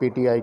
PTI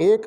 1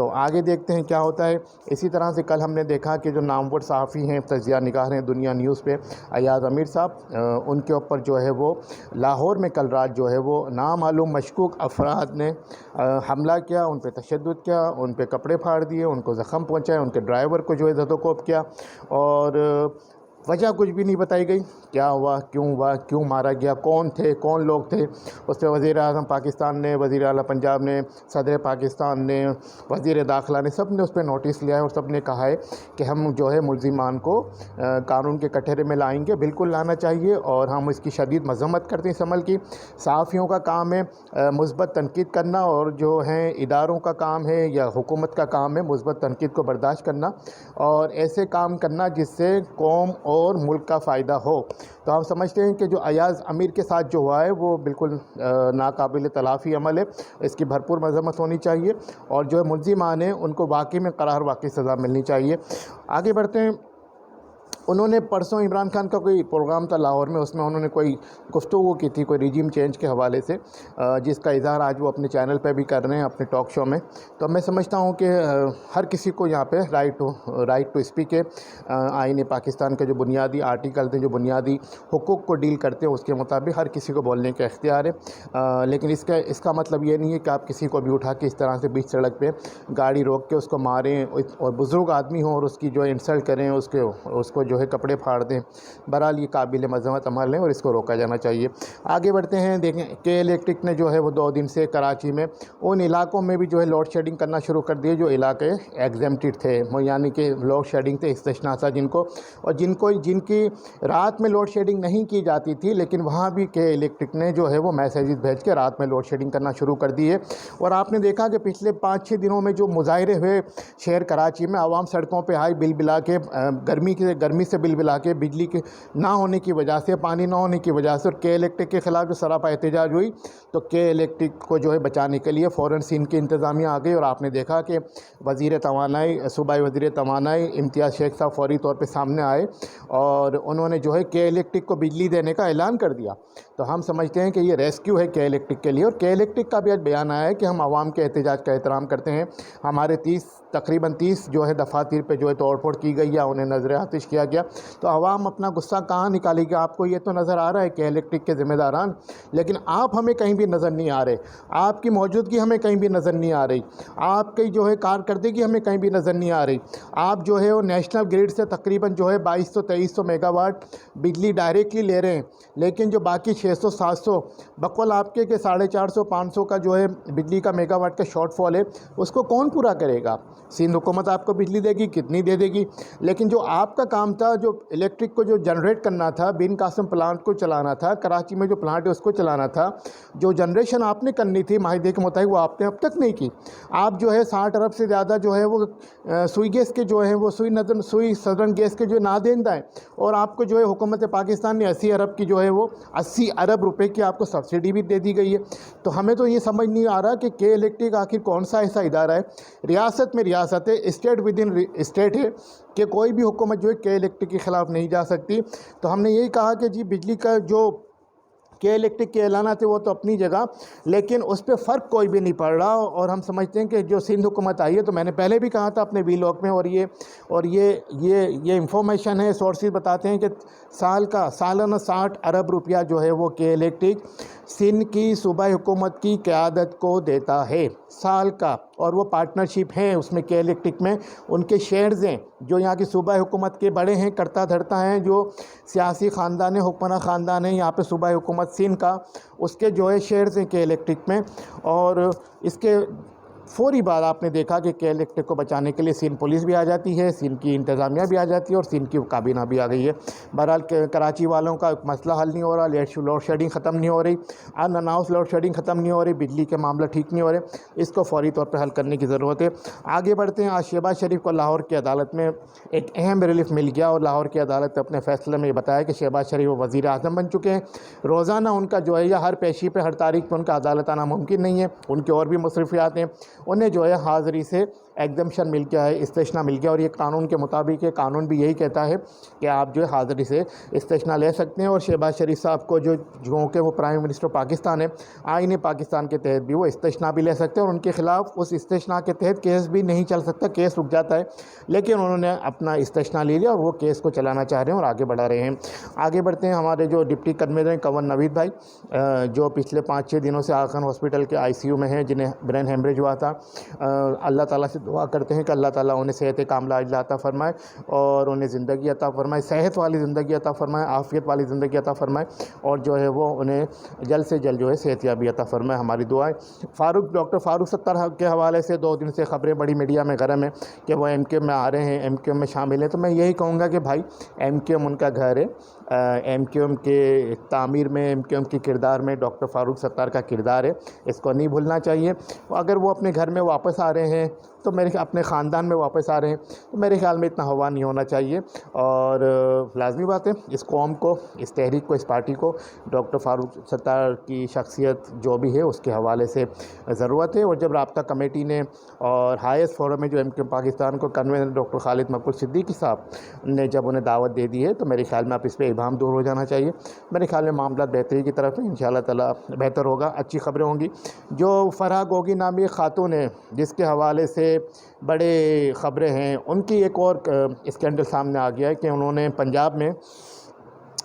تو آگے دیکھتے ہیں کیا ہوتا ہے۔ اسی طرح سے کل ہم نے دیکھا کہ جو نامور صحافی ہیں، تجزیہ نگار ہیں دنیا نیوز پہ، ایاز امیر صاحب، ان کے اوپر جو ہے وہ لاہور میں کل رات جو ہے وہ نامعلوم مشکوک افراد نے حملہ کیا، ان پہ تشدد کیا، ان پہ کپڑے پھاڑ دیے، ان کو زخم پہنچائے، ان کے ڈرائیور کو جو ہے زد و کوب کیا، اور وجہ کچھ بھی نہیں بتائی گئی، کیا ہوا، کیوں مارا گیا، کون تھے، کون لوگ تھے۔ اس پہ وزیر اعظم پاکستان نے، وزیر اعلیٰ پنجاب نے، صدر پاکستان نے، وزیر داخلہ نے، سب نے اس پہ نوٹس لیا ہے اور سب نے کہا ہے کہ ہم جو ہے ملزمان کو قانون کے کٹہرے میں لائیں گے، بالکل لانا چاہیے، اور ہم اس کی شدید مذمت کرتے ہیں اس عمل کی۔ صحافیوں کا کام ہے مثبت تنقید کرنا، اور جو ہیں اداروں کا کام ہے یا حکومت کا کام ہے مثبت تنقید کو برداشت کرنا اور ایسے کام کرنا جس سے قوم اور ملک کا فائدہ ہو۔ تو ہم سمجھتے ہیں کہ جو ایاز امیر کے ساتھ جو ہوا ہے وہ بالکل ناقابل تلافی عمل ہے، اس کی بھرپور مذمت ہونی چاہیے، اور جو ملزمان ہیں ان کو واقعی میں قرار واقعی سزا ملنی چاہیے۔ آگے بڑھتے ہیں۔ انہوں نے پرسوں عمران خان کا کوئی پروگرام تھا لاہور میں، اس میں انہوں نے کوئی گفتگو کی تھی کوئی ریجیم چینج کے حوالے سے، جس کا اظہار آج وہ اپنے چینل پہ بھی کر رہے ہیں، اپنے ٹاک شو میں۔ تو میں سمجھتا ہوں کہ ہر کسی کو یہاں پہ رائٹ ٹو اسپیک ہے۔ آئین پاکستان کے جو بنیادی آرٹیکل تھے، جو بنیادی حقوق کو ڈیل کرتے ہیں، اس کے مطابق ہر کسی کو بولنے کا اختیار ہے، لیکن اس کا مطلب یہ نہیں ہے کہ آپ کسی کو بھی اٹھا کے اس طرح سے بیچ سڑک پہ گاڑی روک کے اس کو ماریں، اور بزرگ آدمی ہوں اور اس کی جو انسلٹ کریں، اس کو جو ہے کپڑے پھاڑ دیں۔ بہرحال یہ قابل مذمت عمل ہے اور اس کو روکا جانا چاہیے۔ آگے بڑھتے ہیں۔ دیکھیں کہ الیکٹرک نے جو ہے وہ 2 دن سے کراچی میں ان علاقوں میں بھی جو ہے لوڈ شیڈنگ کرنا شروع کر دیے جو علاقے ایگزمپٹڈ تھے، یعنی کہ لوڈ شیڈنگ تھے استثناء تھا جن کی رات میں لوڈ شیڈنگ نہیں کی جاتی تھی، لیکن وہاں بھی کہ الیکٹرک نے جو ہے وہ میسیجز بھیج کے رات میں لوڈ شیڈنگ کرنا شروع کر دی ہے۔ اور آپ نے دیکھا کہ پچھلے 5-6 دنوں میں جو مظاہرے ہوئے شہر کراچی میں، عوام سڑکوں پہ آئی بل بلا کے، گرمی سے بل بلا کے، بجلی کے نہ ہونے کی وجہ سے، پانی نہ ہونے کی وجہ سے، اور کے الیکٹرک کے خلاف جو سراپا احتجاج ہوئی، تو کے الیکٹرک کو جو ہے بچانے کے لیے فوراً سندھ کی انتظامیہ آ گئی، اور آپ نے دیکھا کہ صوبائی وزیر توانائی امتیاز شیخ صاحب فوری طور پہ سامنے آئے اور انہوں نے جو ہے کے الیکٹرک کو بجلی دینے کا اعلان کر دیا۔ تو ہم سمجھتے ہیں کہ یہ ریسکیو ہے کے الیکٹرک کے لیے، اور کے الیکٹرک کا بھی آج بیان آیا ہے کہ ہم عوام کے احتجاج کا احترام کرتے ہیں۔ ہمارے تقریباً 30 جو ہے دفاتر پہ جو ہے توڑ پھوڑ کی گئی یا انہیں نظر آتش کیا گیا، تو عوام اپنا غصہ کہاں نکالے گی؟ آپ کو یہ تو نظر آ رہا ہے کہ الیکٹرک کے ذمہ داران، لیکن آپ ہمیں کہیں بھی نظر نہیں آ رہے، آپ کی موجودگی ہمیں کہیں بھی نظر نہیں آ رہی، آپ کی جو ہے کارکردگی ہمیں کہیں بھی نظر نہیں آ رہی۔ آپ جو ہے وہ نیشنل گریڈ سے تقریباً جو ہے 2200-2300 میگا واٹ بجلی ڈائریکٹلی لے رہے ہیں، لیکن جو باقی 600-700 بقول آپ کے کہ 450-500 کا جو ہے بجلی کا میگا واٹ کا شارٹ فال ہے، اس کو کون پورا کرے گا؟ سندھ حکومت آپ کو بجلی دے گی، کتنی دے گی؟ لیکن جو آپ کا کام تھا، جو الیکٹرک کو جو جنریٹ کرنا تھا، بن قاسم پلانٹ کو چلانا تھا، کراچی میں جو پلانٹ ہے اس کو چلانا تھا، جو جنریشن آپ نے کرنی تھی معاہدے کے مطابق، وہ آپ نے اب تک نہیں کی۔ آپ جو ہے 60 ارب سے زیادہ جو ہے وہ سوئی گیس کے جو ہیں وہ سوئی سدرن گیس کے جو نادہندہ ہیں، اور آپ کو جو ہے حکومت پاکستان نے 80 ارب کی جو ہے وہ 80 ارب روپے کی آپ کو سبسڈی بھی دے دی گئی ہے۔ تو ہمیں تو یہ سمجھ نہیں آ رہا کہ الیکٹرک آخر کون سا ایسا ادارہ ہے، ریاست میں ریاست ہے، اسٹیٹ ود ان اسٹیٹ ہے، کہ کوئی بھی حکومت جو ہے کے الیکٹرک کے خلاف نہیں جا سکتی۔ تو ہم نے یہی کہا کہ جی بجلی کا جو کے الیکٹرک کے اعلانات ہیں وہ تو اپنی جگہ، لیکن اس پہ فرق کوئی بھی نہیں پڑ رہا، اور ہم سمجھتے ہیں کہ جو سندھ حکومت آئی ہے، تو میں نے پہلے بھی کہا تھا اپنے ویلاگ میں، اور یہ انفارمیشن ہے، سورسز بتاتے ہیں کہ سالانہ 60 ارب روپیہ جو ہے وہ کے الیکٹرک سندھ کی صوبائی حکومت کی قیادت کو دیتا ہے سال کا، اور وہ پارٹنرشپ ہے اس میں کے الیکٹرک میں، ان کے شیئرز ہیں جو یہاں کی صوبائی حکومت کے بڑے ہیں، کرتا دھرتا ہیں، جو سیاسی خاندان ہے، حکمراں خاندان ہے یہاں پہ صوبائی حکومت سندھ کا، اس کے جو ہے شیئرز ہیں کے الیکٹرک میں۔ اور اس کے فوری بعد آپ نے دیکھا کہ کے الیکٹرک کو بچانے کے لیے سندھ پولیس بھی آ جاتی ہے، سندھ کی انتظامیہ بھی آ جاتی ہے، اور سندھ کی کابینہ بھی آ گئی ہے۔ بہرحال کراچی والوں کا مسئلہ حل نہیں ہو رہا، لوڈ شیڈنگ ختم نہیں ہو رہی، ان اناؤنس لوڈ شیڈنگ ختم نہیں ہو رہی، بجلی کے معاملہ ٹھیک نہیں ہو رہے، اس کو فوری طور پہ حل کرنے کی ضرورت ہے۔ آگے بڑھتے ہیں۔ آج شہباز شریف کو لاہور کی عدالت میں ایک اہم ریلیف مل گیا، اور لاہور کی عدالت نے اپنے فیصلے میں یہ بتایا کہ شہباز شریف وزیر اعظم بن چکے ہیں، روزانہ ان کا جو ہے یا ہر پیشی پہ ہر تاریخ پہ ان کا عدالت آنا ممکن نہیں ہے، ان کے اور بھی مصروفیات ہیں، انہیں جو ہے حاضری سے ایگزمپشن مل گیا ہے، استثنا مل گیا، اور یہ قانون کے مطابق ہے، قانون بھی یہی کہتا ہے کہ آپ جو ہے حاضری سے استثنا لے سکتے ہیں۔ اور شہباز شریف صاحب کو جو کہ وہ پرائم منسٹر پاکستان ہے، آئین پاکستان کے تحت بھی وہ استثنا بھی لے سکتے ہیں، اور ان کے خلاف اس استثنا کے تحت کیس بھی نہیں چل سکتا، کیس رک جاتا ہے، لیکن انہوں نے اپنا استثنا لے لیا اور وہ کیس کو چلانا چاہ رہے ہیں اور آگے بڑھا رہے ہیں۔ آگے بڑھتے ہیں، ہمارے جو ڈپٹی کنوینر ہیں کنور نوید بھائی، جو پچھلے 5-6 دنوں سے آخر ہاسپٹل کے ICU میں ہیں، جنہیں برین ہیمریج ہوا تھا، اللہ تعالیٰ سے دعا کرتے ہیں کہ اللہ تعالیٰ انہیں صحت کاملہ عاجلہ عطا فرمائے اور انہیں زندگی عطا فرمائے، صحت والی زندگی عطا فرمائے، عافیت والی زندگی عطا فرمائے، اور جو ہے وہ انہیں جلد سے جلد جو ہے صحت یابی عطا فرمائے، ہماری دعائیں۔ ڈاکٹر فاروق ستار کے حوالے سے 2 دن سے خبریں بڑی میڈیا میں گرم ہیں کہ وہ MQ میں آ رہے ہیں، MQ میں شامل ہیں، تو میں یہی کہوں گا کہ بھائی MQ ان کا گھر ہے، MQ کے تعمیر میں، MQ کے کردار میں ڈاکٹر فاروق ستار کا کردار ہے، اس کو نہیں بھولنا چاہیے۔ اگر وہ اپنے گھر میں واپس آ رہے ہیں تو اپنے خاندان میں واپس آ رہے ہیں تو میرے خیال میں اتنا ہوا نہیں ہونا چاہیے، اور لازمی بات ہے اس قوم کو، اس تحریک کو، اس پارٹی کو ڈاکٹر فاروق ستار کی شخصیت جو بھی ہے اس کے حوالے سے ضرورت ہے۔ اور جب رابطہ کمیٹی نے اور ہائیسٹ فورم میں جو MQ پاکستان کو کنوینر ڈاکٹر خالد مقبول صدیقی صاحب نے جب انہیں دعوت دے دی ہے تو میرے خیال میں اب اس پہ ابہام دور ہو جانا چاہیے۔ میرے خیال میں معاملات بہتری کی طرف ہیں، انشاءاللہ تعالیٰ بہتر ہوگا، اچھی خبریں ہوں گی۔ جو فرح گوگی نامی خاتون ہے جس کے حوالے سے بڑے خبریں ہیں، ان کی ایک اور اسکینڈل سامنے آ گیا ہے کہ انہوں نے پنجاب میں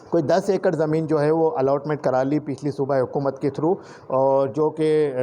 کوئی 10 ایکڑ زمین جو ہے وہ الاٹمنٹ کرا لی پچھلی صوبائی حکومت کے تھرو، اور جو کہ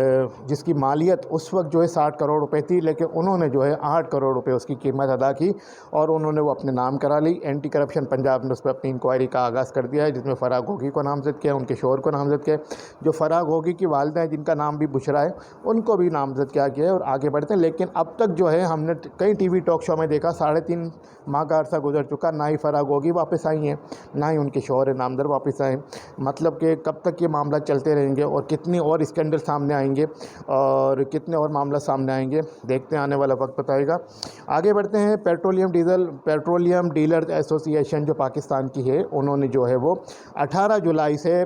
جس کی مالیت اس وقت جو ہے 60 کروڑ روپے تھی، لیکن انہوں نے جو ہے 8 کروڑ روپے اس کی قیمت ادا کی اور انہوں نے وہ اپنے نام کرا لی۔ اینٹی کرپشن پنجاب نے اس پہ اپنی انکوائری کا آغاز کر دیا ہے، جس میں فرح گوگی کو نامزد کیا، ان کے شوہر کو نامزد کیا، جو فرح گوگی کی والدہ ہیں جن کا نام بھی بشرا ہے ان کو بھی نامزد کیا گیا ہے، اور آگے بڑھتے ہیں۔ لیکن اب تک جو ہے ہم نے کئی TV ٹاک شو میں دیکھا 3.5 ماہ کا عرصہ گزر چکا، نہ ہی فرح گوگی واپس آئی ہیں، نہ ہی ان کے شوہر نامزد واپس آئیں۔ مطلب کہ کب تک یہ معاملہ چلتے رہیں گے اور کتنی اور اسکینڈل سامنے آئیں گے اور کتنے اور معاملہ سامنے آئیں گے، دیکھتے ہیں، آنے والا وقت بتائے گا۔ آگے بڑھتے ہیں۔ پیٹرولیم ڈیلرز ایسوسی ایشن جو پاکستان کی ہے، انہوں نے جو ہے وہ 18 جولائی سے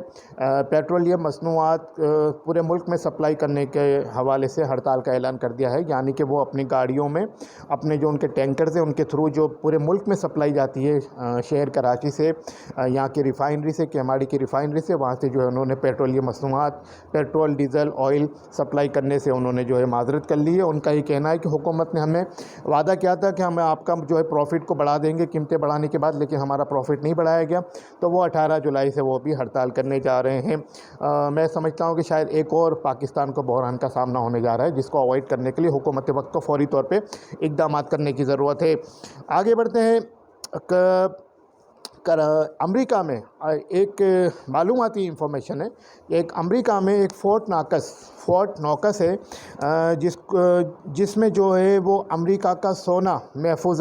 پیٹرولیم مصنوعات پورے ملک میں سپلائی کرنے کے حوالے سے ہڑتال کا اعلان کر دیا ہے، یعنی کہ وہ اپنی گاڑیوں میں اپنے جو ان کے ٹینکرز ہیں ان کے تھرو جو پورے ملک میں سپلائی جاتی ہے، شہر کراچی سے، یہاں کی ریفائنری سے، کیماڑی کی ریفائنری سے، وہاں سے جو ہے انہوں نے پیٹرولیم مصنوعات، پیٹرول، ڈیزل، آئل سپلائی کرنے سے انہوں نے جو ہے معذرت کر لی ہے۔ ان کا یہ کہنا ہے کہ حکومت نے ہمیں وعدہ کیا تھا کہ ہم آپ کا جو ہے پروفٹ کو بڑھا دیں گے قیمتیں بڑھانے کے بعد، لیکن ہمارا پروفٹ نہیں بڑھایا گیا، تو وہ 18 جولائی سے وہ بھی ہڑتال کرنے جا رہے ہیں۔ میں سمجھتا ہوں کہ شاید ایک اور پاکستان کو بحران کا سامنا ہونے جا رہا ہے، جس کو اوائڈ کرنے کے لیے حکومت وقت کو فوری طور پہ اقدامات کرنے کی ضرورت ہے۔ آگے بڑھتے ہیں۔ امریکہ میں ایک معلوماتی انفارمیشن ہے، ایک امریکہ میں ایک فورٹ نوکس ہے جس میں جو ہے وہ امریکہ کا سونا محفوظ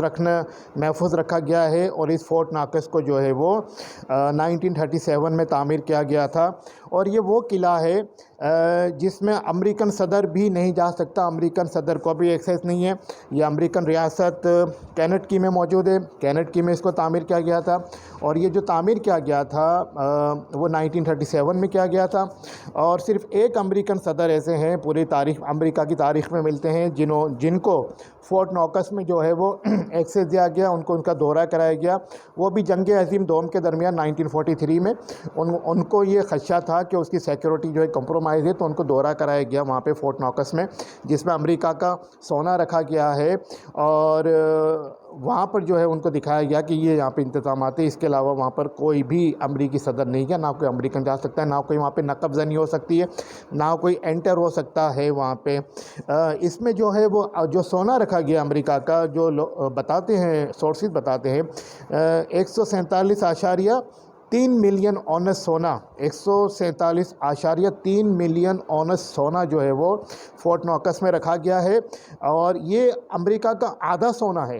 رکھا گیا ہے، اور اس فورٹ نوکس کو جو ہے وہ 1937 میں تعمیر کیا گیا تھا، اور یہ وہ قلعہ ہے جس میں امریکن صدر بھی نہیں جا سکتا، امریکن صدر کو بھی ایکسیس نہیں ہے۔ یہ امریکن ریاست کینیڈکی میں موجود ہے، کینیڈکی میں اس کو تعمیر کیا گیا تھا، اور یہ جو تعمیر کیا گیا تھا وہ 1937 میں کیا گیا تھا، اور صرف ایک امریکن صدر ایسے ہیں پوری تاریخ امریکہ کی تاریخ میں ملتے ہیں جن کو فورٹ نوکس میں جو ہے وہ ایکسیس دیا گیا، ان کو ان کا دورہ کرایا گیا، وہ بھی جنگ عظیم دوم کے درمیان 1943 میں ان کو یہ خدشہ تھا کہ اس کی سیکیورٹی جو ہے کمپرومائز ہے، تو ان کو دورہ کرایا گیا وہاں پہ فورٹ نوکس میں، جس میں امریکہ کا سونا رکھا گیا ہے، اور وہاں پر جو ہے ان کو دکھایا گیا کہ یہ یہاں پہ انتظامات ہیں، اس کے علاوہ وہاں پر کوئی بھی امریکی صدر نہیں گیا، نہ کوئی امریکن جا سکتا ہے، نہ کوئی وہاں پہ نقب زنی ہو سکتی ہے، نہ کوئی انٹر ہو سکتا ہے وہاں پہ۔ اس میں جو ہے وہ جو سونا رکھا گیا امریکہ کا، جو بتاتے ہیں سورسز بتاتے ہیں 147.3 ملین اونس سونا، 147.3 ملین اونس سونا جو ہے وہ فورٹ نوکس میں رکھا گیا ہے، اور یہ امریکہ کا آدھا سونا ہے،